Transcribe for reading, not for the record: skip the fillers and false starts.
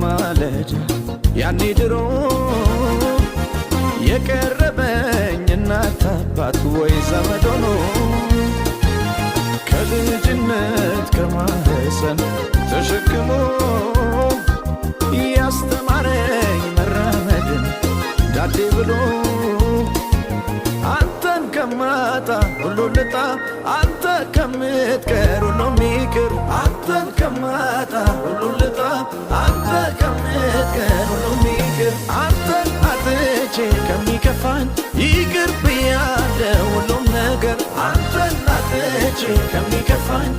ማለዳ ያኔ ድሮ የቀረበኝ እናት አባት ወይ ዘመድ ሆኖ ከልጅነት ከማህፀን ተሸክሞ ያስተማረኝ መራመድን ዳዴ ብሎ አንተን ከማጣ ሁሉ ልጣ አንተ ከምትቀር ሁሉ ሚቅር አንተን ከማጣ ሁሉ ልጣ አንተ ከምትቀር ሁሉ ሚቅር አንተን አጥቼ ከሚከፋኝ ይቅር ብያለሁ ሁሉም ነገር አንተን አጥቼ ከሚከፋኝ